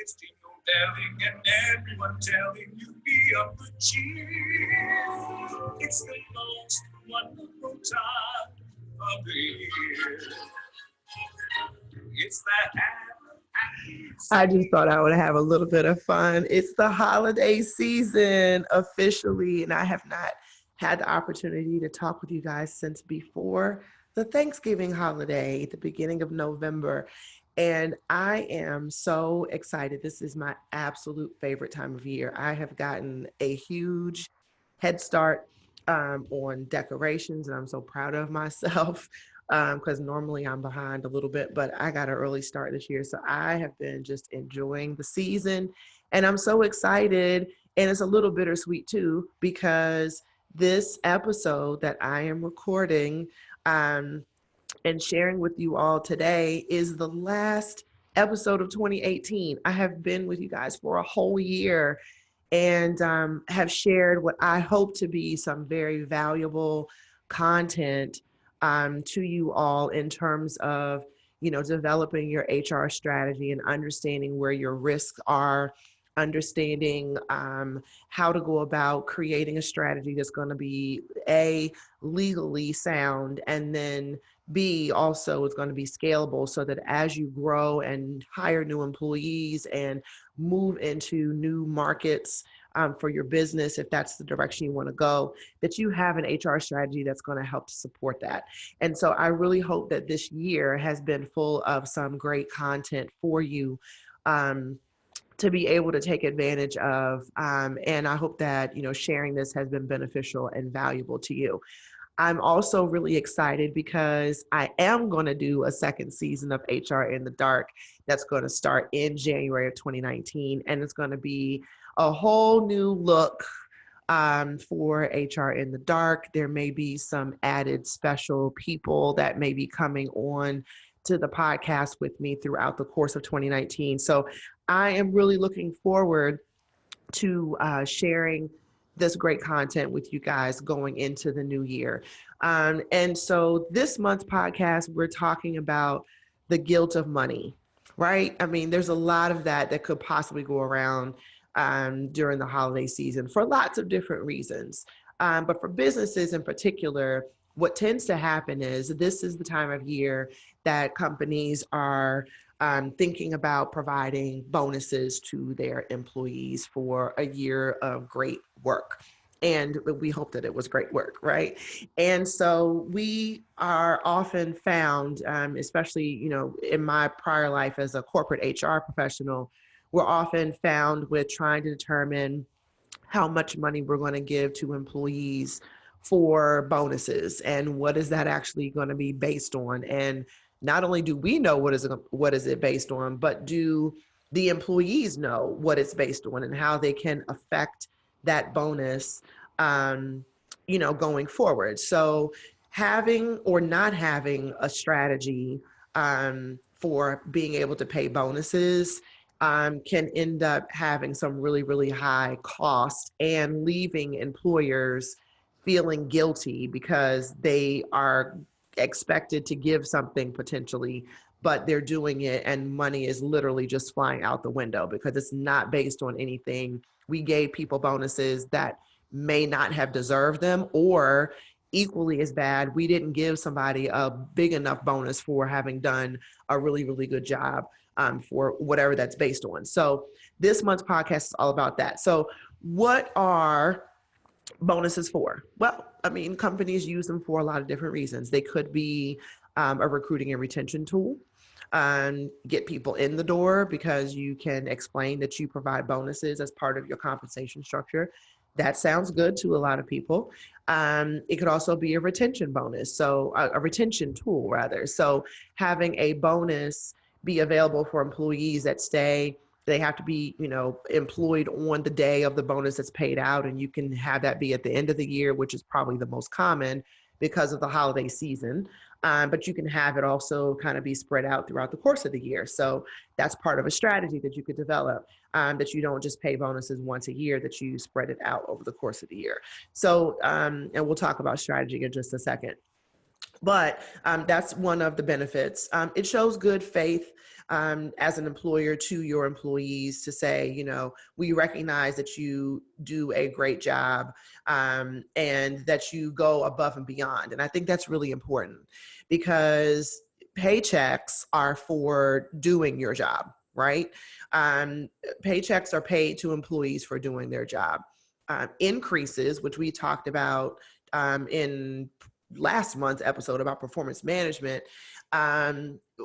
wasting your darling and everyone telling you be up the cheer. It's the most wonderful time of the year. It's the happy. I just thought I would have a little bit of fun. It's the holiday season officially, and I have not had the opportunity to talk with you guys since before the Thanksgiving holiday at the beginning of November. And I am so excited. This is my absolute favorite time of year. I have gotten a huge head start on decorations, and I'm so proud of myself because normally I'm behind a little bit, but I got an early start this year. So I have been just enjoying the season, and I'm so excited. And it's a little bittersweet too, because this episode that I am recording and sharing with you all today is the last episode of 2018. I have been with you guys for a whole year and have shared what I hope to be some very valuable content to you all in terms of, developing your HR strategy and understanding where your risks are, understanding how to go about creating a strategy that's going to be A, legally sound, and then B, also it's going to be scalable so that as you grow and hire new employees and move into new markets for your business, if that's the direction you want to go, that you have an HR strategy that's going to help to support that. And so I really hope that this year has been full of some great content for you. To be able to take advantage of. And I hope that, sharing this has been beneficial and valuable to you. I'm also really excited because I am going to do a second season of HR in the Dark that's going to start in January of 2019. And it's going to be a whole new look for HR in the Dark. There may be some added special people that may be coming on to the podcast with me throughout the course of 2019. So I am really looking forward to sharing this great content with you guys going into the new year. And so this month's podcast, we're talking about the guilt of money, right? I mean, there's a lot of that could possibly go around during the holiday season for lots of different reasons. But for businesses in particular, what tends to happen is this is the time of year that companies are thinking about providing bonuses to their employees for a year of great work. And we hope that it was great work, right? And so we are often found, especially, in my prior life as a corporate HR professional, we're often found with trying to determine how much money we're going to give to employees for bonuses and what is that actually going to be based on. And not only do we know what is it based on, but do the employees know what it's based on and how they can affect that bonus, going forward. So having or not having a strategy for being able to pay bonuses can end up having some really, really high costs and leaving employers feeling guilty because they are expected to give something potentially, but they're doing it and money is literally just flying out the window because it's not based on anything. We gave people bonuses that may not have deserved them, or equally as bad, we didn't give somebody a big enough bonus for having done a really, really good job for whatever that's based on. So this month's podcast is all about that. So what are bonuses for? Well, I mean, companies use them for a lot of different reasons. They could be a recruiting and retention tool, get people in the door because you can explain that you provide bonuses as part of your compensation structure. That sounds good to a lot of people. It could also be a retention bonus, so a retention tool rather. So having a bonus be available for employees that stay. They have to be, employed on the day of the bonus that's paid out, and you can have that be at the end of the year, which is probably the most common because of the holiday season. But you can have it also kind of be spread out throughout the course of the year. So that's part of a strategy that you could develop, that you don't just pay bonuses once a year, that you spread it out over the course of the year. So, and we'll talk about strategy in just a second. But that's one of the benefits. It shows good faith as an employer to your employees to say, you know, we recognize that you do a great job and that you go above and beyond. And I think that's really important because paychecks are for doing your job, right? Um, Paychecks are paid to employees for doing their job. Increases, which we talked about in last month's episode about performance management,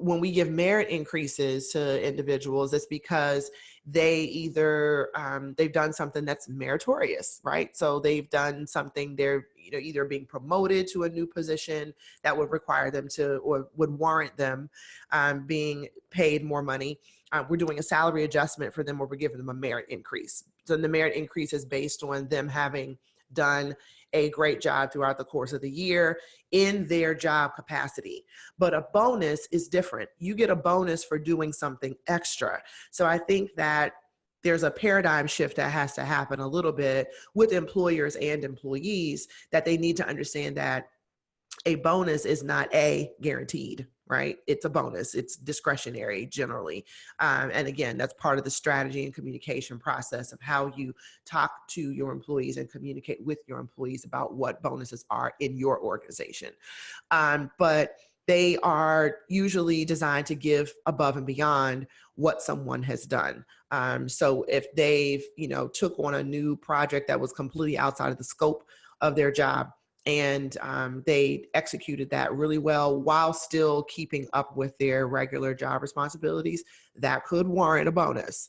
when we give merit increases to individuals, it's because they either they've done something that's meritorious, right? So they've done something, they're either being promoted to a new position that would require them to, or would warrant them being paid more money. We're doing a salary adjustment for them, or we're giving them a merit increase. So the merit increase is based on them having done a great job throughout the course of the year in their job capacity. But a bonus is different. You get a bonus for doing something extra. So I think that there's a paradigm shift that has to happen a little bit with employers and employees, that they need to understand that a bonus is not guaranteed, right? It's a bonus. It's discretionary generally. And again, that's part of the strategy and communication process of how you talk to your employees and communicate with your employees about what bonuses are in your organization. But they are usually designed to give above and beyond what someone has done. So if they've, took on a new project that was completely outside of the scope of their job, and they executed that really well while still keeping up with their regular job responsibilities, that could warrant a bonus.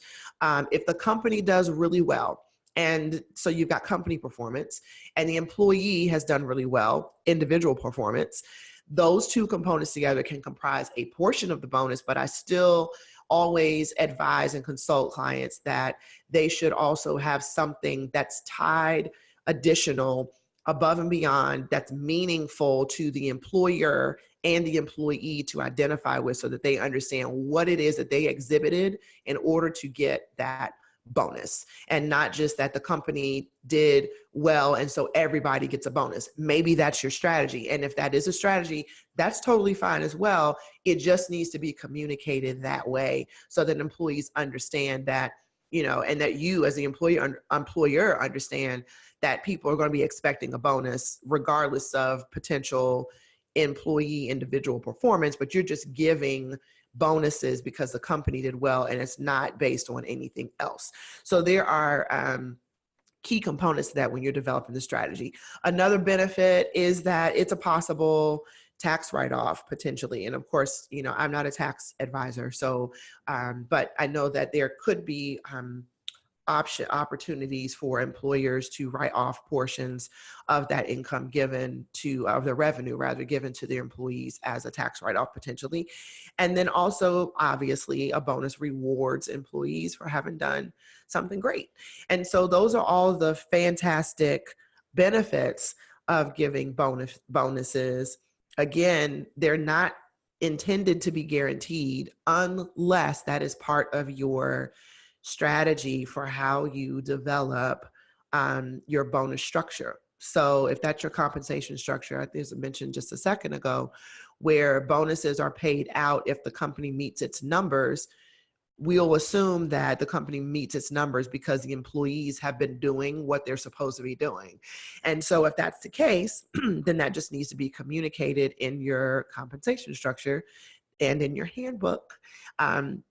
If the company does really well, and so you've got company performance, and the employee has done really well, individual performance, those two components together can comprise a portion of the bonus, but I still always advise and consult clients that they should also have something that's tied additional above and beyond, that's meaningful to the employer and the employee to identify with, so that they understand what it is that they exhibited in order to get that bonus, and not just that the company did well and so everybody gets a bonus. Maybe that's your strategy. And if that is a strategy, that's totally fine as well. It just needs to be communicated that way so that employees understand that, and that you as the employer understand that people are going to be expecting a bonus regardless of potential employee individual performance, but you're just giving bonuses because the company did well and it's not based on anything else. So there are key components to that when you're developing the strategy. Another benefit is that it's a possible tax write-off potentially. And of course, I'm not a tax advisor, so, but I know that there could be opportunities for employers to write off portions of that income of the revenue rather given to their employees as a tax write-off potentially. And then also, obviously, a bonus rewards employees for having done something great. And so those are all the fantastic benefits of giving bonuses. Again, they're not intended to be guaranteed unless that is part of your strategy for how you develop your bonus structure. So if that's your compensation structure, I think as I mentioned just a second ago, where bonuses are paid out if the company meets its numbers, we'll assume that the company meets its numbers because the employees have been doing what they're supposed to be doing. And so if that's the case, then that just needs to be communicated in your compensation structure and in your handbook,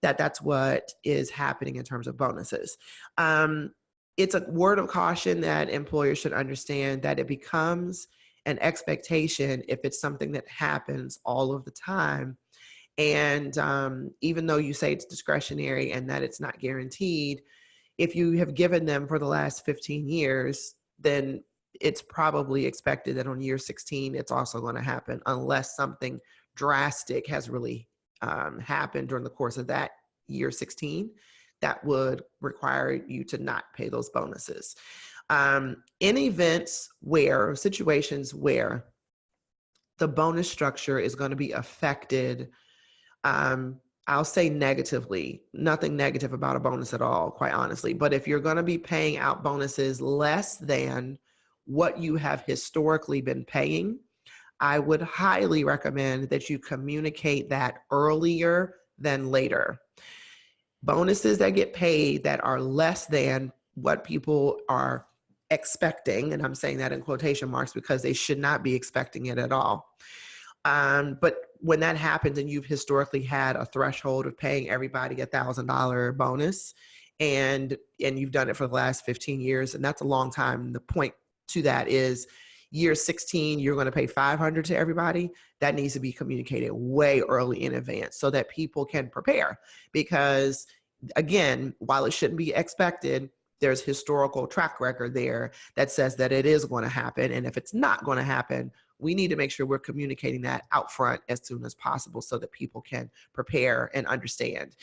that's what is happening in terms of bonuses. It's a word of caution that employers should understand that it becomes an expectation if it's something that happens all of the time. And even though you say it's discretionary and that it's not guaranteed, if you have given them for the last 15 years, then it's probably expected that on year 16, it's also going to happen unless something drastic has really happened during the course of that year 16 that would require you to not pay those bonuses. In situations where the bonus structure is going to be affected, I'll say negatively, nothing negative about a bonus at all, quite honestly, but if you're going to be paying out bonuses less than what you have historically been paying, I would highly recommend that you communicate that earlier than later. Bonuses that get paid that are less than what people are expecting, and I'm saying that in quotation marks because they should not be expecting it at all. But when that happens and you've historically had a threshold of paying everybody $1,000 bonus, and you've done it for the last 15 years, and that's a long time. The point to that is year 16, you're going to pay 500 to everybody. That needs to be communicated way early in advance so that people can prepare. Because again, while it shouldn't be expected, there's historical track record there that says that it is going to happen. And if it's not going to happen, we need to make sure we're communicating that out front as soon as possible so that people can prepare and understand.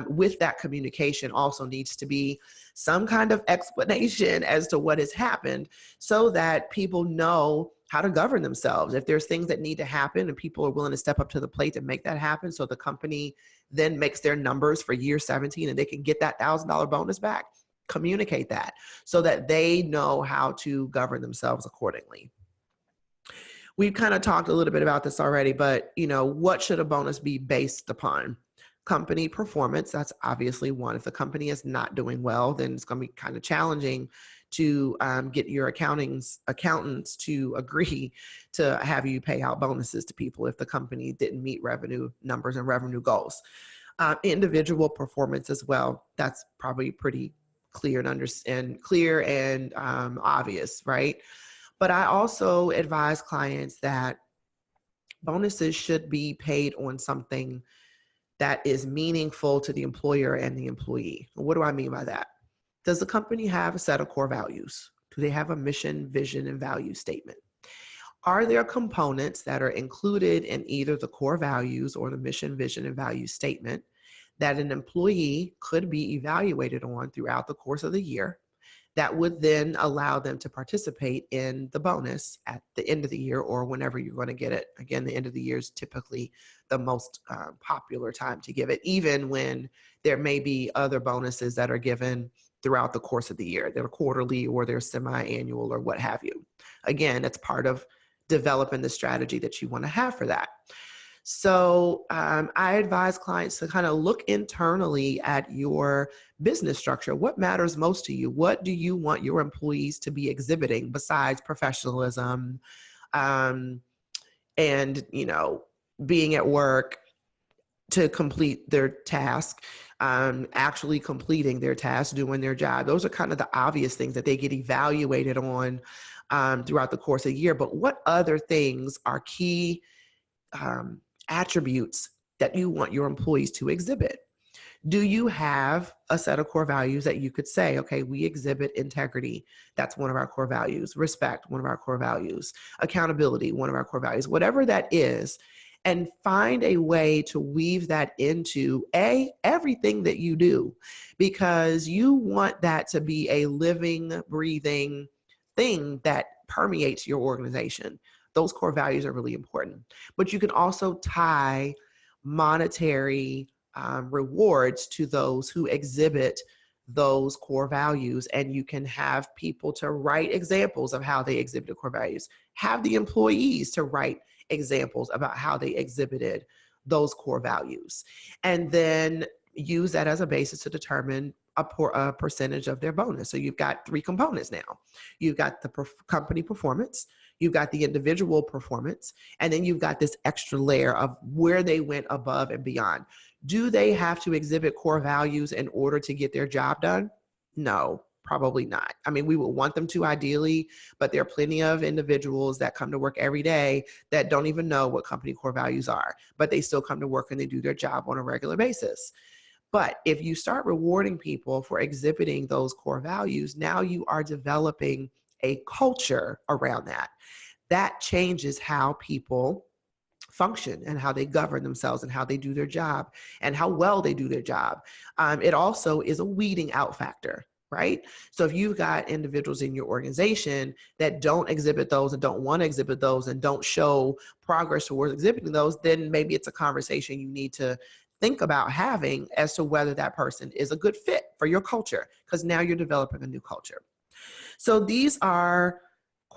With that communication also needs to be some kind of explanation as to what has happened so that people know how to govern themselves. If there's things that need to happen and people are willing to step up to the plate to make that happen, so the company then makes their numbers for year 17 and they can get that $1,000 bonus back, communicate that so that they know how to govern themselves accordingly. We've kind of talked a little bit about this already, but what should a bonus be based upon? Company performance, that's obviously one. If the company is not doing well, then it's going to be kind of challenging to get your accountants to agree to have you pay out bonuses to people if the company didn't meet revenue numbers and revenue goals. Individual performance as well. That's probably pretty clear and obvious, right? But I also advise clients that bonuses should be paid on something that is meaningful to the employer and the employee. What do I mean by that? Does the company have a set of core values? Do they have a mission, vision, and value statement? Are there components that are included in either the core values or the mission, vision, and value statement that an employee could be evaluated on throughout the course of the year that would then allow them to participate in the bonus at the end of the year or whenever you're going to get it? Again, the end of the year is typically the most popular time to give it, even when there may be other bonuses that are given throughout the course of the year. They're quarterly or they're semi-annual or what have you. Again, it's part of developing the strategy that you want to have for that. So I advise clients to kind of look internally at your business structure. What matters most to you? What do you want your employees to be exhibiting besides professionalism and, being at work to complete their task, actually completing their task, doing their job? Those are kind of the obvious things that they get evaluated on throughout the course of the year. But what other things are key attributes that you want your employees to exhibit? Do you have a set of core values that you could say, okay, we exhibit integrity, that's one of our core values, respect, one of our core values, accountability, one of our core values, whatever that is, and find a way to weave that into everything that you do, because you want that to be a living, breathing thing that permeates your organization. Those core values are really important. But you can also tie monetary rewards to those who exhibit those core values, and you can have people to write examples of how they exhibited core values. Have the employees to write examples about how they exhibited those core values, and then use that as a basis to determine a percentage of their bonus. So you've got three components now. You've got the company performance, you've got the individual performance, and then you've got this extra layer of where they went above and beyond. Do they have to exhibit core values in order to get their job done? No, probably not. I mean, we would want them to ideally, but there are plenty of individuals that come to work every day that don't even know what company core values are, but they still come to work and they do their job on a regular basis. But if you start rewarding people for exhibiting those core values, now you are developing a culture around that. That changes how people function and how they govern themselves and how they do their job and how well they do their job. It also is a weeding out factor, right? So if you've got individuals in your organization that don't exhibit those and don't want to exhibit those and don't show progress towards exhibiting those, then maybe it's a conversation you need to think about having as to whether that person is a good fit for your culture, because now you're developing a new culture. So these are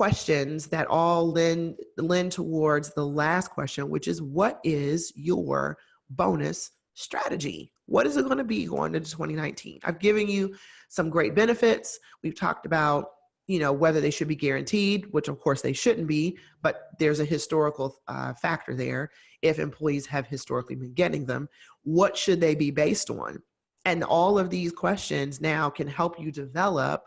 questions that all lend towards the last question, which is, what is your bonus strategy? What is it going to be going into 2019? I've given you some great benefits. We've talked about, whether they should be guaranteed, which of course they shouldn't be, but there's a historical factor there. If employees have historically been getting them, what should they be based on? And all of these questions now can help you develop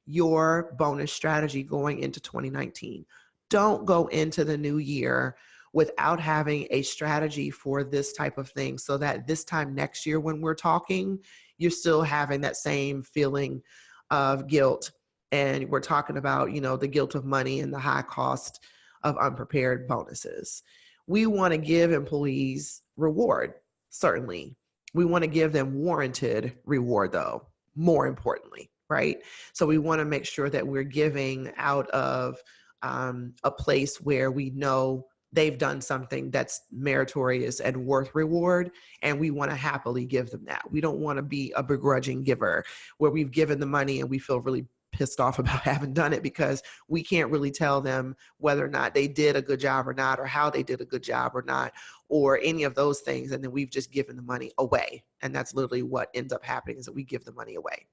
your bonus strategy going into 2019. Don't go into the new year without having a strategy for this type of thing, so that this time next year when we're talking, you're still having that same feeling of guilt. And we're talking about, the guilt of money and the high cost of unprepared bonuses. We want to give employees reward, certainly. We want to give them warranted reward, though, more importantly, right? So we want to make sure that we're giving out of a place where we know they've done something that's meritorious and worth reward, and we want to happily give them that. We don't want to be a begrudging giver where we've given the money and we feel really pissed off about having done it because we can't really tell them whether or not they did a good job or not, or how they did a good job or not, or any of those things. And then we've just given the money away. And that's literally what ends up happening, is that we give the money away.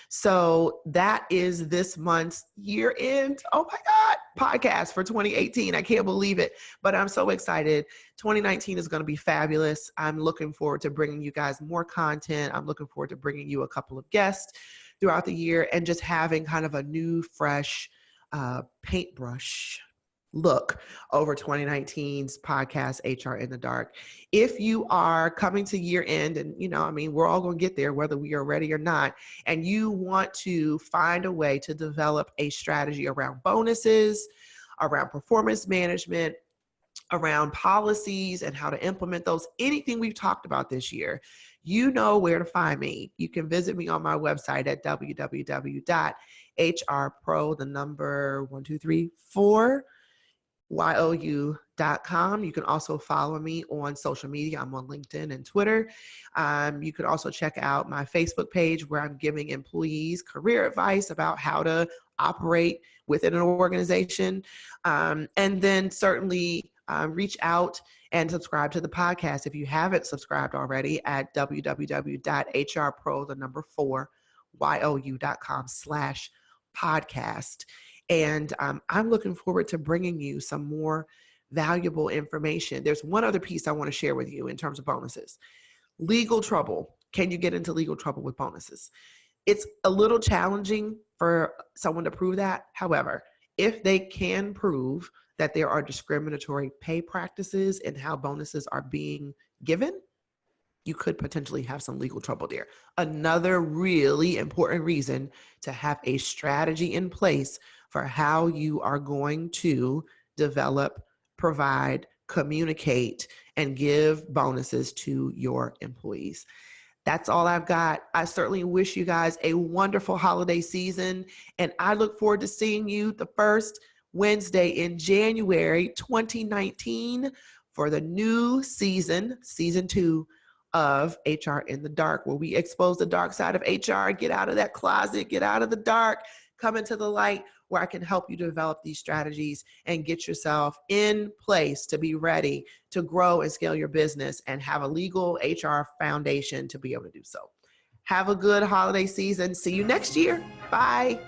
So that is this month's year-end, oh my God, podcast for 2018. I can't believe it, but I'm so excited. 2019 is going to be fabulous. I'm looking forward to bringing you guys more content. I'm looking forward to bringing you a couple of guests throughout the year and just having kind of a new, fresh paintbrush look over 2019's podcast, HR in the Dark. If you are coming to year end, and we're all going to get there whether we are ready or not, and you want to find a way to develop a strategy around bonuses, around performance management, around policies and how to implement those, anything we've talked about this year, you know where to find me. You can visit me on my website at www.hrpro4you.com. You can also follow me on social media. I'm on LinkedIn and Twitter. You can also check out my Facebook page, where I'm giving employees career advice about how to operate within an organization. And then certainly reach out and subscribe to the podcast if you haven't subscribed already at www.hrpro4you.com/podcast. And I'm looking forward to bringing you some more valuable information. There's one other piece I want to share with you in terms of bonuses. Legal trouble. Can you get into legal trouble with bonuses? It's a little challenging for someone to prove that. However, if they can prove that there are discriminatory pay practices in how bonuses are being given, you could potentially have some legal trouble there. Another really important reason to have a strategy in place for how you are going to develop, provide, communicate, and give bonuses to your employees. That's all I've got. I certainly wish you guys a wonderful holiday season, and I look forward to seeing you the first Wednesday in January 2019 for the new season 2 of HR in the Dark, where we expose the dark side of HR, get out of that closet, get out of the dark, come into the light, where I can help you develop these strategies and get yourself in place to be ready to grow and scale your business and have a legal HR foundation to be able to do so. Have a good holiday season. See you next year. Bye.